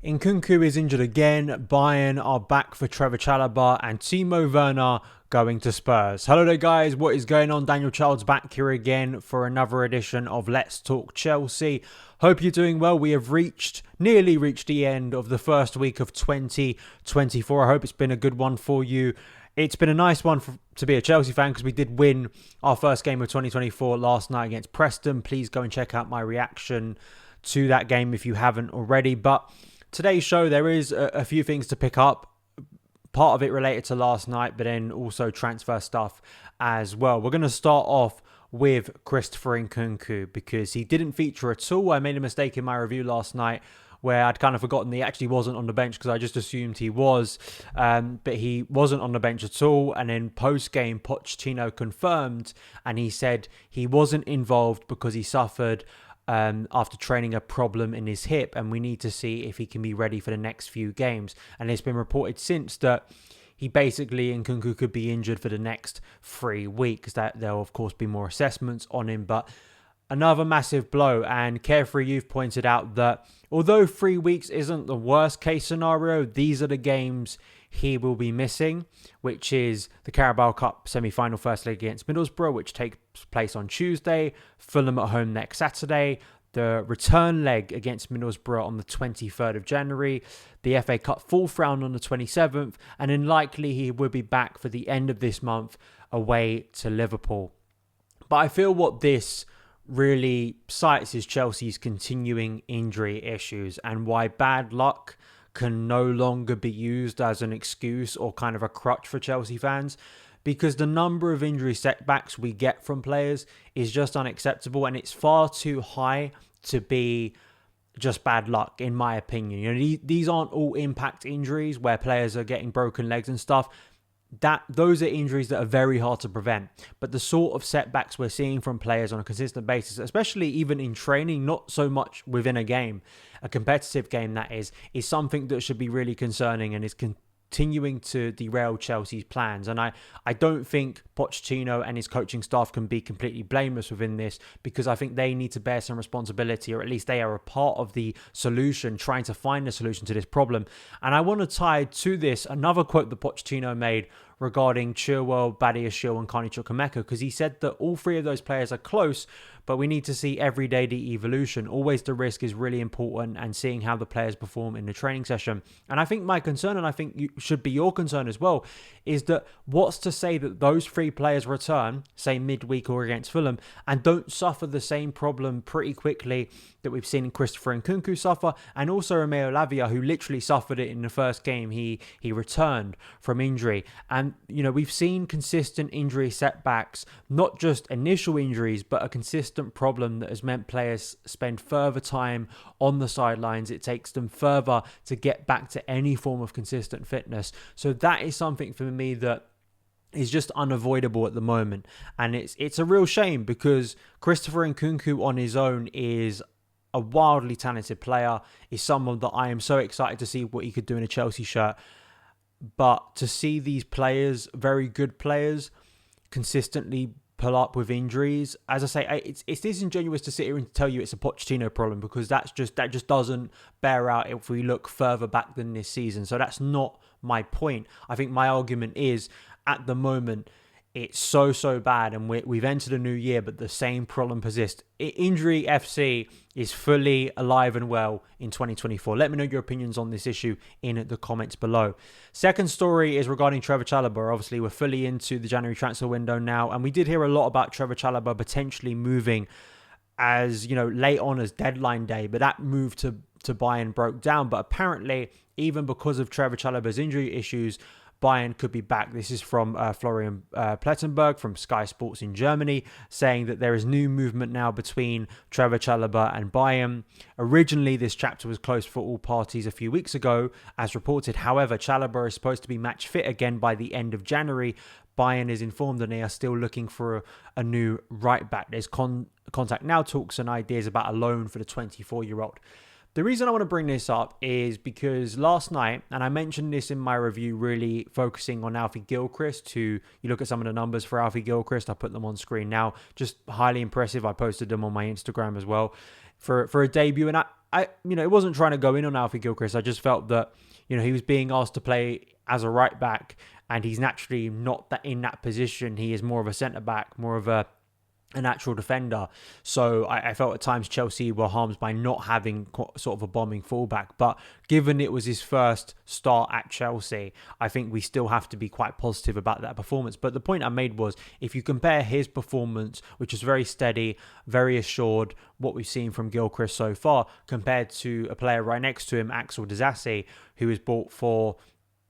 Nkunku is injured again. Bayern are back for Trevor Chala and Timo Werner going to Spurs. Hello there guys, what is going on? Daniel Childs back here again for another edition of Let's Talk Chelsea. Hope you're doing well. We have nearly reached the end of the first week of 2024. I hope it's been a good one for you. It's been a nice one to be a Chelsea fan because we did win our first game of 2024 last night against Preston. Please go and check out my reaction to that game if you haven't already. But today's show, there is a few things to pick up. Part of it related to last night, but then also transfer stuff as well. We're going to start off with Christopher Nkunku because he didn't feature at all. I made a mistake in my review last night where I'd kind of forgotten he actually wasn't on the bench because I just assumed he was. But he wasn't on the bench at all. And then post-game, Pochettino confirmed and he said he wasn't involved because he suffered after training a problem in his hip, and we need to see if he can be ready for the next few games. And it's been reported since that he basically, Nkunku, could be injured for the next 3 weeks. That there'll of course be more assessments on him, but another massive blow. And Carefree Youth pointed out that although 3 weeks isn't the worst case scenario, these are the games he will be missing, which is the Carabao Cup semi-final first leg against Middlesbrough, which takes place on Tuesday, Fulham at home next Saturday, the return leg against Middlesbrough on the 23rd of January, the FA Cup fourth round on the 27th, and then likely he will be back for the end of this month away to Liverpool. But I feel what this really cites is Chelsea's continuing injury issues and why bad luck can no longer be used as an excuse or kind of a crutch for Chelsea fans, because the number of injury setbacks we get from players is just unacceptable, and it's far too high to be just bad luck, in my opinion. You know, these aren't all impact injuries where players are getting broken legs and stuff. Those are injuries that are very hard to prevent. But the sort of setbacks we're seeing from players on a consistent basis, especially even in training, not so much within a game, a competitive game that is something that should be really concerning and is continuing to derail Chelsea's plans. And I don't think Pochettino and his coaching staff can be completely blameless within this, because I think they need to bear some responsibility, or at least they are a part of the solution, trying to find a solution to this problem. And I want to tie to this another quote that Pochettino made regarding Chilwell, Badiashile and Carney Chukwuemeka, because he said that all three of those players are close, but we need to see every day the evolution. Always the risk is really important, and seeing how the players perform in the training session. And I think my concern, and I think you should be your concern as well, is that what's to say that those three players return, say midweek or against Fulham, and don't suffer the same problem pretty quickly that we've seen Christopher Nkunku suffer, and also Romeo Lavia, who literally suffered it in the first game he returned from injury. And, you know, we've seen consistent injury setbacks, not just initial injuries, but a consistent problem that has meant players spend further time on the sidelines. It takes them further to get back to any form of consistent fitness. So that is something for me that is just unavoidable at the moment. And it's a real shame, because Christopher Nkunku on his own is a wildly talented player, is someone that I am so excited to see what he could do in a Chelsea shirt. But to see these players, very good players, consistently pull up with injuries, as I say, it's disingenuous to sit here and tell you it's a Pochettino problem, because that just doesn't bear out if we look further back than this season. So that's not my point. I think my argument is, at the moment, it's so bad, and we've entered a new year, but the same problem persists. Injury FC is fully alive and well in 2024. Let me know your opinions on this issue in the comments below. Second story is regarding Trevor Chala. Obviously, we're fully into the January transfer window now, and we did hear a lot about Trevor Chala potentially moving as, you know, late on as deadline day, but that move to Bayern broke down. But apparently, even because of Trevor Chalobah's injury issues, Bayern could be back. This is from Florian Plettenberg from Sky Sports in Germany, saying that there is new movement now between Trevor Chalobah and Bayern. Originally, this chapter was closed for all parties a few weeks ago, as reported. However, Chalobah is supposed to be match fit again by the end of January. Bayern is informed and they are still looking for a new right back. There's contact now, talks and ideas about a loan for the 24-year-old. The reason I want to bring this up is because last night, and I mentioned this in my review, really focusing on Alfie Gilchrist, who, you look at some of the numbers for Alfie Gilchrist, I put them on screen now, just highly impressive. I posted them on my Instagram as well for a debut. And it wasn't trying to go in on Alfie Gilchrist. I just felt that, he was being asked to play as a right back, and he's naturally not that in that position. He is more of a centre back, more of a natural defender. So I felt at times Chelsea were harmed by not having sort of a bombing fullback. But given it was his first start at Chelsea, I think we still have to be quite positive about that performance. But the point I made was, if you compare his performance, which is very steady, very assured, what we've seen from Gilchrist so far, compared to a player right next to him, Axel Disasi, who was bought for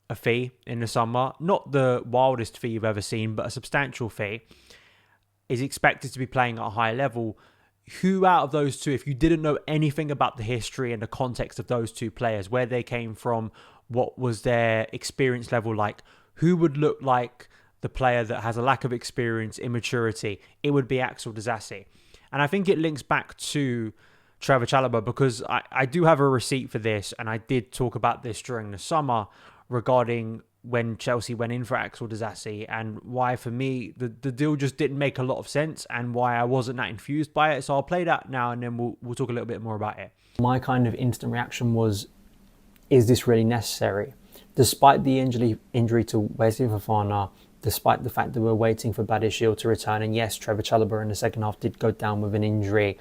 a fee in the summer, not the wildest fee you've ever seen, but a substantial fee, is expected to be playing at a high level. Who out of those two, if you didn't know anything about the history and the context of those two players, where they came from, what was their experience level like, who would look like the player that has a lack of experience, immaturity? It would be Axel Disasi. And I think it links back to Trevor Chala, because I do have a receipt for this, and I did talk about this during the summer regarding when Chelsea went in for Axel Disasi, and why for me the deal just didn't make a lot of sense, and why I wasn't that enthused by it. So I'll play that now, and then we'll talk a little bit more about it. My kind of instant reaction was, is this really necessary? Despite the injury to Wesley Fofana, despite the fact that we're waiting for Badiashile to return, and yes, Trevor Chala in the second half did go down with an injury,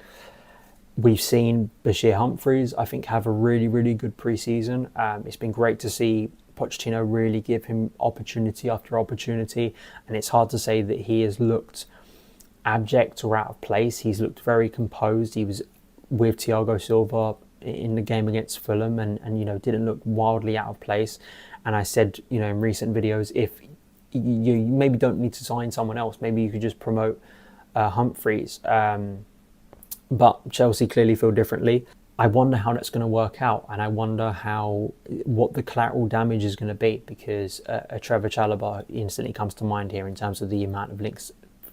we've seen Bashir Humphreys, I think, have a really, really good pre-season. It's been great to see Pochettino really give him opportunity after opportunity, and it's hard to say that he has looked abject or out of place. He's looked very composed. He was with Thiago Silva in the game against Fulham, and didn't look wildly out of place. And I said, in recent videos, if you maybe don't need to sign someone else, maybe you could just promote Humphreys. But Chelsea clearly feel differently. I wonder how that's going to work out, and I wonder what the collateral damage is going to be, because a Trevor Chalobah instantly comes to mind here in terms of the amount of links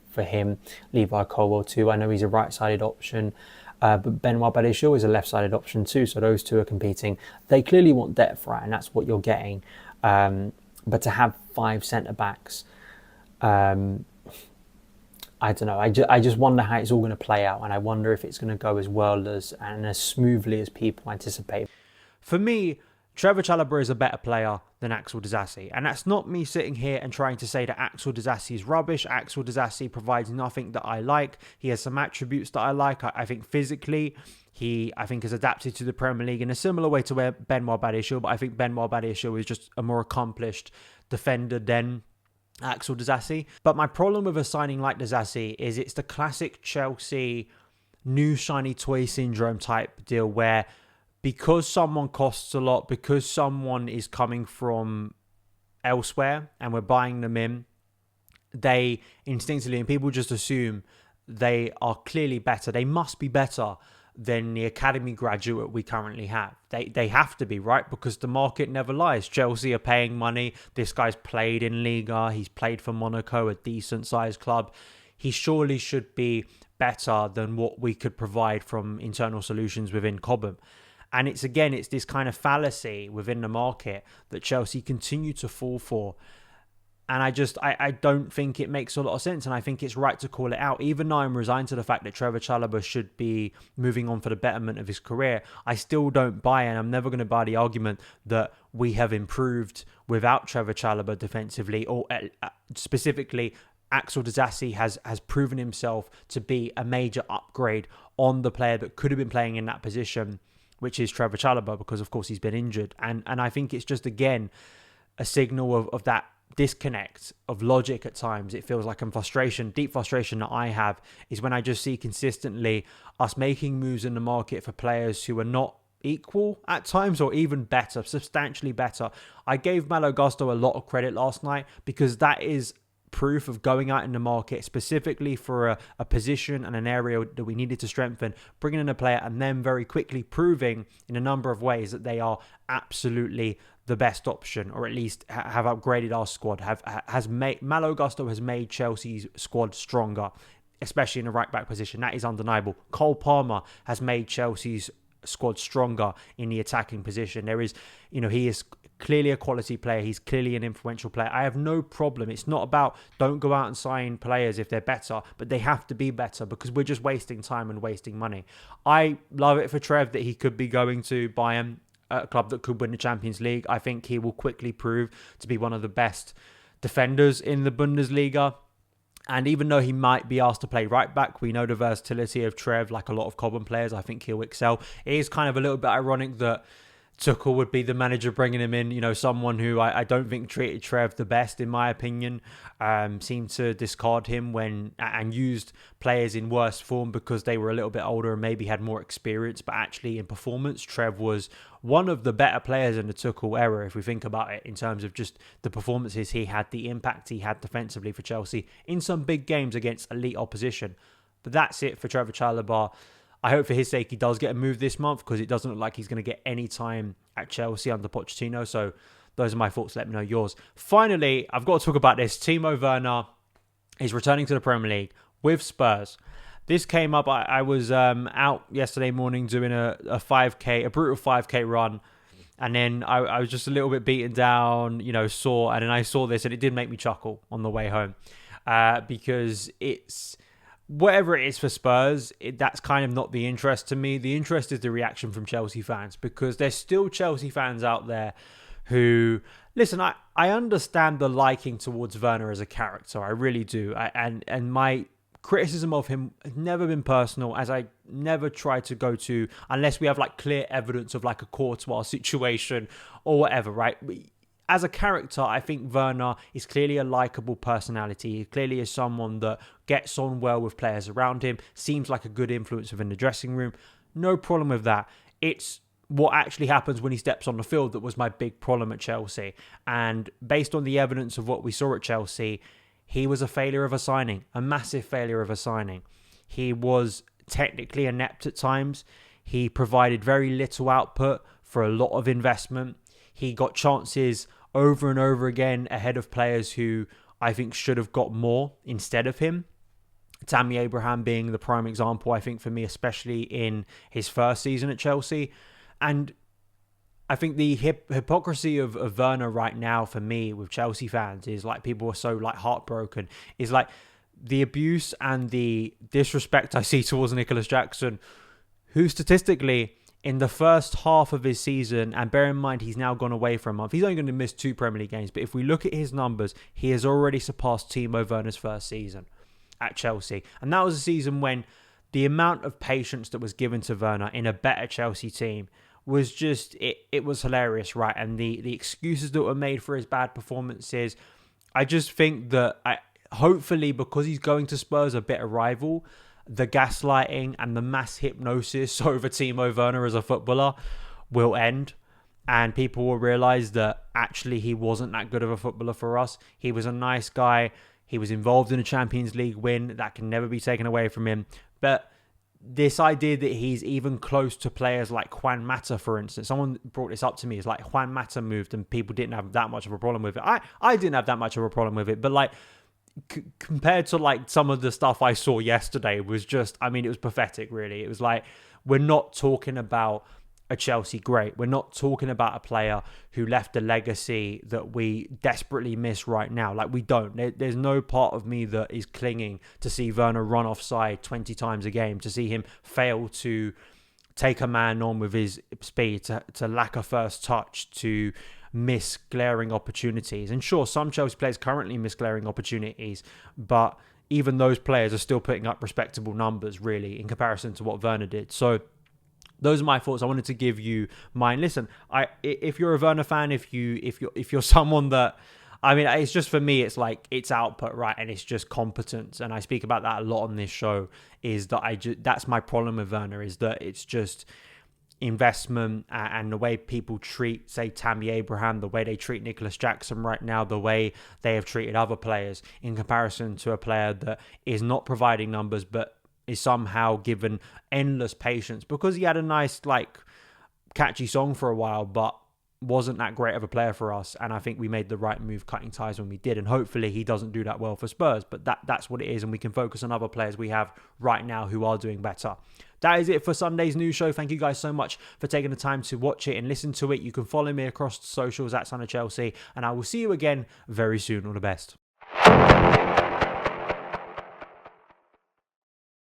for him. Levi Colwill too. I know he's a right-sided option, but Benoit Badiashile is a left-sided option too. So those two are competing. They clearly want depth, right, and that's what you're getting. But to have 5 centre backs, I don't know. I just wonder how it's all going to play out, and I wonder if it's going to go as well and as smoothly as people anticipate. For me, Trevor Chalobah is a better player than Axel Disasi, and that's not me sitting here and trying to say that Axel Disasi is rubbish. Axel Disasi provides nothing that I like. He has some attributes that I like. I think physically, he has adapted to the Premier League in a similar way to where Benoit Badiashile, but I think Benoit Badiashile is just a more accomplished defender than Axel Disasi. But my problem with a signing like Disasi is it's the classic Chelsea new shiny toy syndrome type deal, where because someone costs a lot, because someone is coming from elsewhere and we're buying them in, they instinctively, and people just assume they are clearly better. They must be better than the academy graduate we currently have. They have to be, right? Because the market never lies. Chelsea are paying money. This guy's played in Liga. He's played for Monaco, a decent sized club. He surely should be better than what we could provide from internal solutions within Cobham. And it's this kind of fallacy within the market that Chelsea continue to fall for. And I don't think it makes a lot of sense. And I think it's right to call it out. Even though I'm resigned to the fact that Trevor Chalobah should be moving on for the betterment of his career, I still don't buy, and I'm never going to buy the argument that we have improved without Trevor Chalobah defensively, or specifically Axel Disasi has proven himself to be a major upgrade on the player that could have been playing in that position, which is Trevor Chalobah, because of course he's been injured. And I think it's just, again, a signal of that disconnect of logic at times. It feels like deep frustration that I have is when I just see consistently us making moves in the market for players who are not equal at times, or even better, substantially better. I gave Malo Gusto a lot of credit last night, because that is proof of going out in the market specifically for a position and an area that we needed to strengthen, bringing in a player and then very quickly proving in a number of ways that they are absolutely the best option, or at least have upgraded our squad. Malo Gusto has made Chelsea's squad stronger, especially in the right back position. That is undeniable. Cole Palmer has made Chelsea's squad stronger in the attacking position. There is, he is clearly a quality player. He's clearly an influential player. I have no problem. It's not about don't go out and sign players if they're better, but they have to be better because we're just wasting time and wasting money. I love it for Trev that he could be going to Bayern, a club that could win the Champions League. I think he will quickly prove to be one of the best defenders in the Bundesliga. And even though he might be asked to play right back, we know the versatility of Trev, like a lot of Cobham players. I think he'll excel. It is kind of a little bit ironic that Tuchel would be the manager bringing him in, someone who I don't think treated Trev the best, in my opinion. Seemed to discard him and used players in worse form because they were a little bit older and maybe had more experience. But actually in performance, Trev was one of the better players in the Tuchel era, if we think about it, in terms of just the performances he had, the impact he had defensively for Chelsea in some big games against elite opposition. But that's it for Trevor Chala. I hope for his sake he does get a move this month because it doesn't look like he's going to get any time at Chelsea under Pochettino. So those are my thoughts. Let me know yours. Finally, I've got to talk about this. Timo Werner is returning to the Premier League with Spurs. This came up. I was out yesterday morning doing a 5K, a brutal 5K run. And then I was just a little bit beaten down, and then I saw this and it did make me chuckle on the way home because it's... Whatever it is for Spurs, that's kind of not the interest to me. The interest is the reaction from Chelsea fans because there's still Chelsea fans out there who... Listen, I understand the liking towards Werner as a character. I really do. And my criticism of him has never been personal, as I never try to go to, unless we have clear evidence of a Courtois situation or whatever, right? As a character, I think Werner is clearly a likeable personality. He clearly is someone that gets on well with players around him, seems like a good influence within the dressing room. No problem with that. It's what actually happens when he steps on the field that was my big problem at Chelsea. And based on the evidence of what we saw at Chelsea, he was a failure of a signing, a massive failure of a signing. He was technically inept at times. He provided very little output for a lot of investment. He got chances over and over again ahead of players who I think should have got more instead of him. Tammy Abraham being the prime example, I think, for me, especially in his first season at Chelsea. And I think the hypocrisy of Werner right now, for me, with Chelsea fans, is people are so heartbroken, is the abuse and the disrespect I see towards Nicholas Jackson, who statistically... in the first half of his season, and bear in mind he's now gone away for a month, he's only going to miss 2 Premier League games, but if we look at his numbers, he has already surpassed Timo Werner's first season at Chelsea. And that was a season when the amount of patience that was given to Werner in a better Chelsea team was just, it was hilarious, right? And the excuses that were made for his bad performances, I just think that, hopefully, because he's going to Spurs, a bitter rival, the gaslighting and the mass hypnosis over Timo Werner as a footballer will end, and people will realise that actually he wasn't that good of a footballer for us. He was a nice guy. He was involved in a Champions League win. That can never be taken away from him. But this idea that he's even close to players like Juan Mata, for instance, someone brought this up to me, is Juan Mata moved and people didn't have that much of a problem with it. I didn't have that much of a problem with it, but compared to some of the stuff I saw yesterday was just, it was pathetic, really. It was we're not talking about a Chelsea great. We're not talking about a player who left a legacy that we desperately miss right now. We don't. There's no part of me that is clinging to see Werner run offside 20 times a game, to see him fail to take a man on with his speed, to lack a first touch, to miss glaring opportunities. And sure, some Chelsea players currently miss glaring opportunities, but even those players are still putting up respectable numbers, really, in comparison to what Werner did. So those are my thoughts. I wanted to give you mine. Listen, if you're a Werner fan, if you're someone that, it's just, for me, it's it's output, right? And it's just competence. And I speak about that a lot on this show, is that that's my problem with Werner, is that it's just investment and the way people treat, say, Tammy Abraham, the way they treat Nicholas Jackson right now, the way they have treated other players in comparison to a player that is not providing numbers but is somehow given endless patience because he had a nice catchy song for a while but wasn't that great of a player for us. And I think we made the right move cutting ties when we did, and hopefully he doesn't do that well for Spurs, but that's what it is, and we can focus on other players we have right now who are doing better. that is it for Sunday's news show. Thank you guys so much for taking the time to watch it and listen to it. You can follow me across the socials at SonOfChelsea, and I will see you again very soon. All the best.